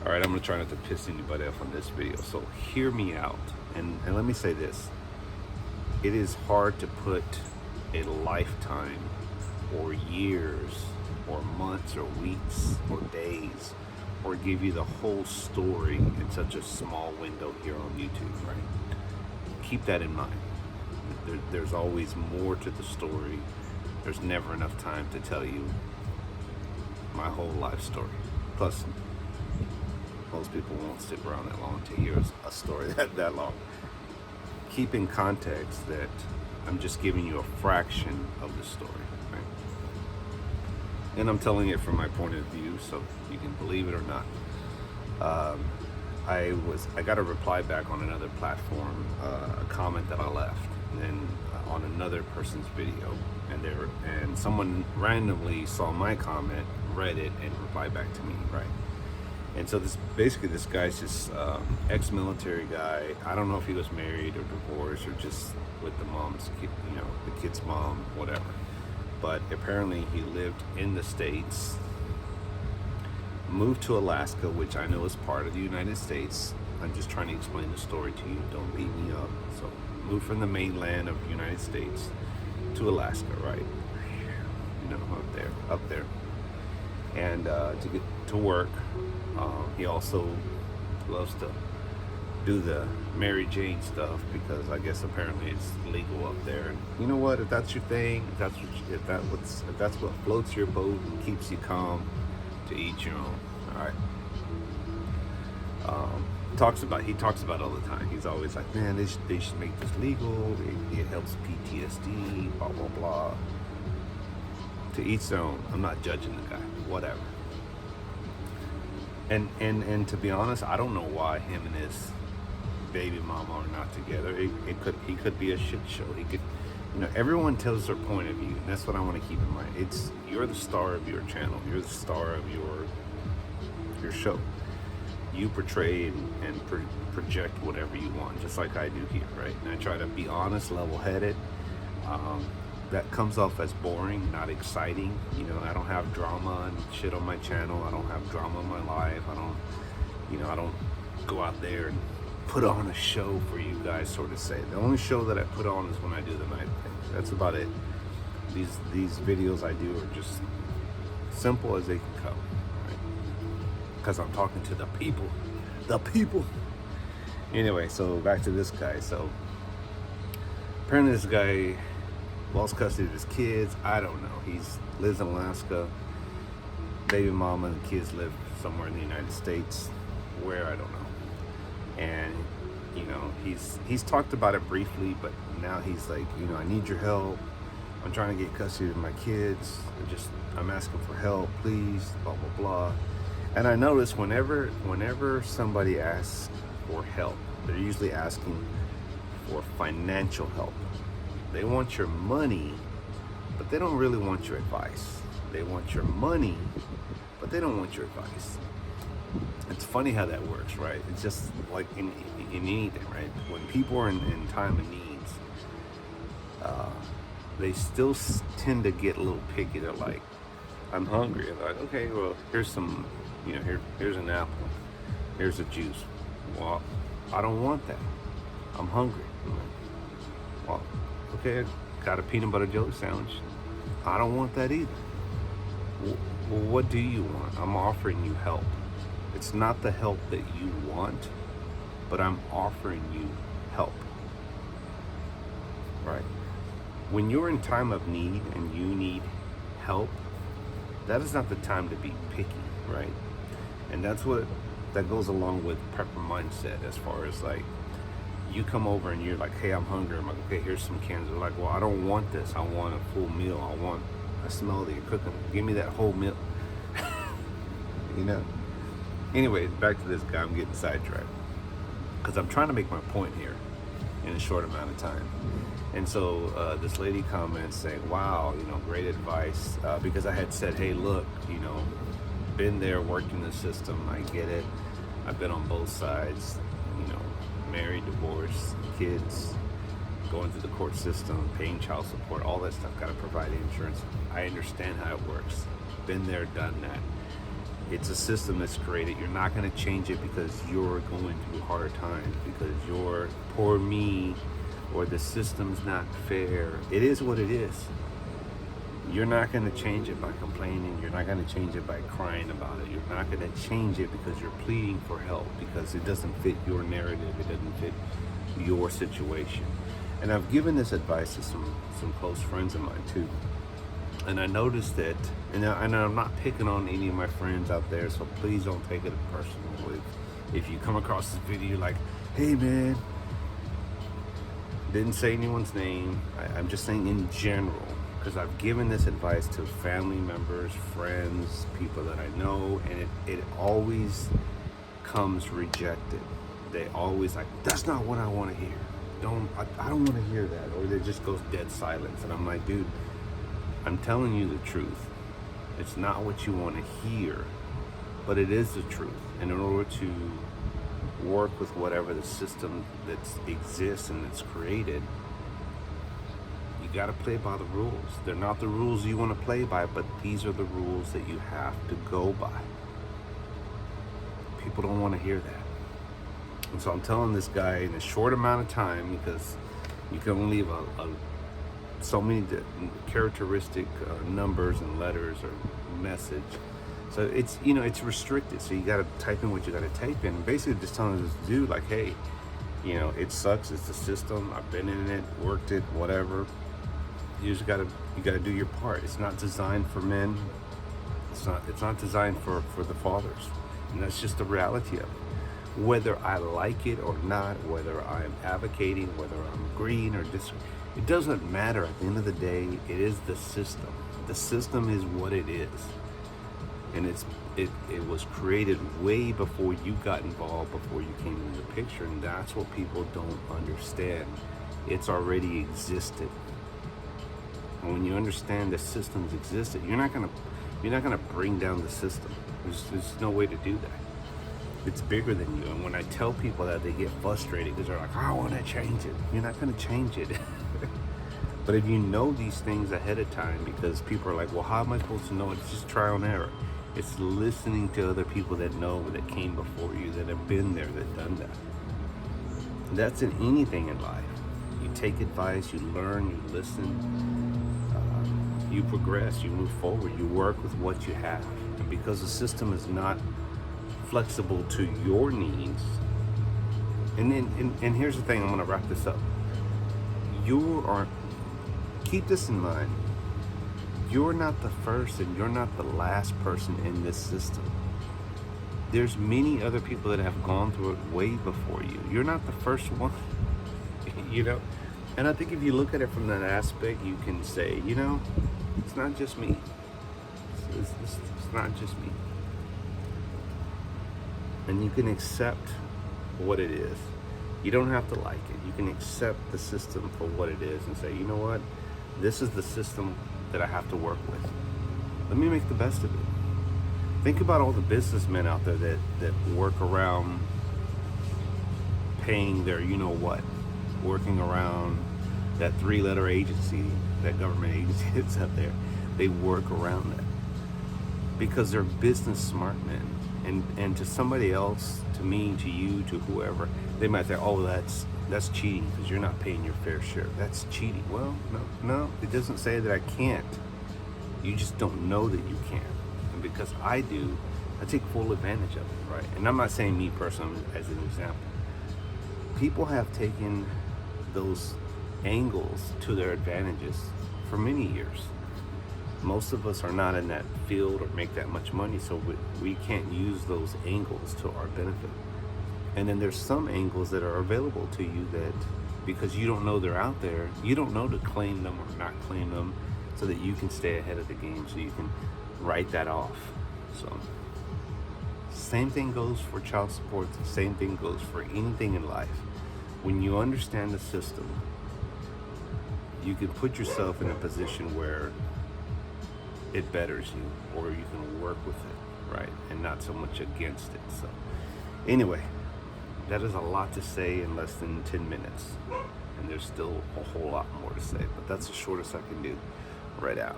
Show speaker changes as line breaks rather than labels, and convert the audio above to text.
All right, I'm gonna try not to piss anybody off on this video. So hear me out, and let me say this: it is hard to put a lifetime, or years, or months, or weeks, or days, or give you the whole story in such a small window here on YouTube, right? Keep that in mind. There's always more to the story. There's never enough time to tell you my whole life story. Plus, most people won't stick around that long to hear a story that long. Keep in context that I'm just giving you a fraction of the story, right? And I'm telling it from my point of view, so you can believe it or not. I got a reply back on another platform, a comment that I left, and on another person's video, and someone randomly saw my comment, read it, and replied back to me, right? And so this guy's this ex-military guy. I don't know if he was married or divorced or just with the mom's kid, the kid's mom, whatever. But apparently he lived in the States, moved to Alaska, which I know is part of the United States. I'm just trying to explain the story to you. Don't beat me up. So moved from the mainland of the United States to Alaska, right? Up there. And to get to work. He also loves to do the Mary Jane stuff because I guess apparently it's legal up there. And you know what? If that's your thing, if that's what floats your boat and keeps you calm, to each your own. All right. He talks about it all the time. He's always like, man, they should make this legal. It helps PTSD. Blah blah blah. To each their own. I'm not judging the guy. Whatever. And to be honest, I don't know why him and his baby mama are not together. He could be a shit show. He could, everyone tells their point of view, and that's what I want to keep in mind. You're the star of your channel. You're the star of your show. You portray and project whatever you want, just like I do here, right? And I try to be honest, level-headed. That comes off as boring, not exciting. I don't have drama and shit on my channel. I don't have drama in my life. I don't go out there and put on a show for you guys, sort of say. The only show that I put on is when I do the night thing. That's about it. These videos I do are just simple as they can come, right? Because I'm talking to the people. The people. Anyway, so back to this guy. So apparently this guy lost custody of his kids. I don't know. He lives in Alaska. Baby mama and the kids live somewhere in the United States. Where, I don't know. And he's talked about it briefly, but now he's like, I need your help. I'm trying to get custody of my kids. I'm asking for help, please. Blah blah blah. And I notice whenever somebody asks for help, they're usually asking for financial help. They want your money, but they don't really want your advice. They want your money, but they don't want your advice. It's funny how that works, right? It's just like in anything, right? When people are in time of needs, they still tend to get a little picky. They're like, I'm hungry. They're like, okay, well, here's some, here's an apple. Here's a juice. Well, I don't want that. I'm hungry. I'm like, well, okay, I got a peanut butter jelly sandwich. I don't want that either. Well, what do you want? I'm offering you help. It's not the help that you want, but I'm offering you help. Right? When you're in time of need and you need help, that is not the time to be picky, right? And that goes along with prepper mindset, as far as like, you come over and you're like, hey, I'm hungry. I'm like, okay, here's some cans. They're like, well, I don't want this. I want a full meal. I smell that you're cooking. Give me that whole meal. Anyway, back to this guy. I'm getting sidetracked because I'm trying to make my point here in a short amount of time. And so this lady comments saying, wow, great advice. Because I had said, hey, look, been there, worked in the system. I get it. I've been on both sides, married, divorced, kids, going through the court system, paying child support, all that stuff. Got to provide insurance. I understand how it works. Been there, done that. It's a system that's created. You're not going to change it because you're going through hard times, because you're poor me, or the system's not fair. It is what it is. You're not going to change it by complaining. You're not going to change it by crying about it. You're not going to change it because you're pleading for help, because it doesn't fit your narrative. It doesn't fit your situation. And I've given this advice to some close friends of mine too. And I noticed that, and I'm not picking on any of my friends out there, so please don't take it personal. If you come across this video like, hey man, didn't say anyone's name, I'm just saying in general, because I've given this advice to family members, friends, people that I know, and it always comes rejected. They always like, that's not what I want to hear. I don't want to hear that. Or there just goes dead silence. And I'm like, dude, I'm telling you the truth. It's not what you want to hear, but it is the truth. And in order to work with whatever the system that exists and that's created, you got to play by the rules. They're not the rules you want to play by, but these are the rules that you have to go by. People don't want to hear that. And so I'm telling this guy in a short amount of time, because you can only leave so many characteristic numbers and letters or message. So it's, it's restricted. So you got to type in what you got to type in. Basically just telling this dude like, hey, it sucks. It's the system. I've been in it, worked it, whatever. You got to do your part. It's not designed for men. It's not designed for the fathers. And that's just the reality of it. Whether I like it or not, whether I'm advocating, whether I'm agreeing or disagreeing, it doesn't matter. At the end of the day, it is the system. The system is what it is. And it was created way before you got involved, before you came into the picture, and that's what people don't understand. It's already existed. And when you understand the systems existed, you're not gonna bring down the system. There's no way to do that. It's bigger than you. And when I tell people that, they get frustrated because they're like, I want to change it. You're not going to change it. But if you know these things ahead of time, because people are like, well, how am I supposed to know? It's just trial and error. It's listening to other people that know, that came before you, that have been there, that done that. And that's in anything in life. You take advice, you learn, you listen, you progress, you move forward, you work with what you have. And because the system is not flexible to your needs, and here's the thing, I'm going to wrap this up. Keep this in mind. You're not the first and you're not the last person in this system. There's many other people that have gone through it way before you. You're not the first one. And I think if you look at it from that aspect, you can say, it's not just me. It's not just me. And you can accept what it is. You don't have to like it. You can accept the system for what it is and say, you know what? This is the system that I have to work with. Let me make the best of it. Think about all the businessmen out there that work around paying their you-know-what, working around that 3-letter agency, that government agency that's out there. They work around that because they're business smart men. And to somebody else, to me, to you, to whoever, they might say, oh, that's cheating because you're not paying your fair share. That's cheating. Well, no, it doesn't say that I can't. You just don't know that you can. And because I do, I take full advantage of it, right? And I'm not saying me personally as an example. People have taken those angles to their advantages for many years. Most of us are not in that field or make that much money, so we can't use those angles to our benefit. And then there's some angles that are available to you that, because you don't know they're out there, you don't know to claim them or not claim them, so that you can stay ahead of the game, so you can write that off. So same thing goes for child support, the same thing goes for anything in life. When you understand the system, you can put yourself in a position where it betters you, or you can work with it, right? And not so much against it. So anyway, that is a lot to say in less than 10 minutes. And there's still a whole lot more to say, but that's the shortest I can do right out.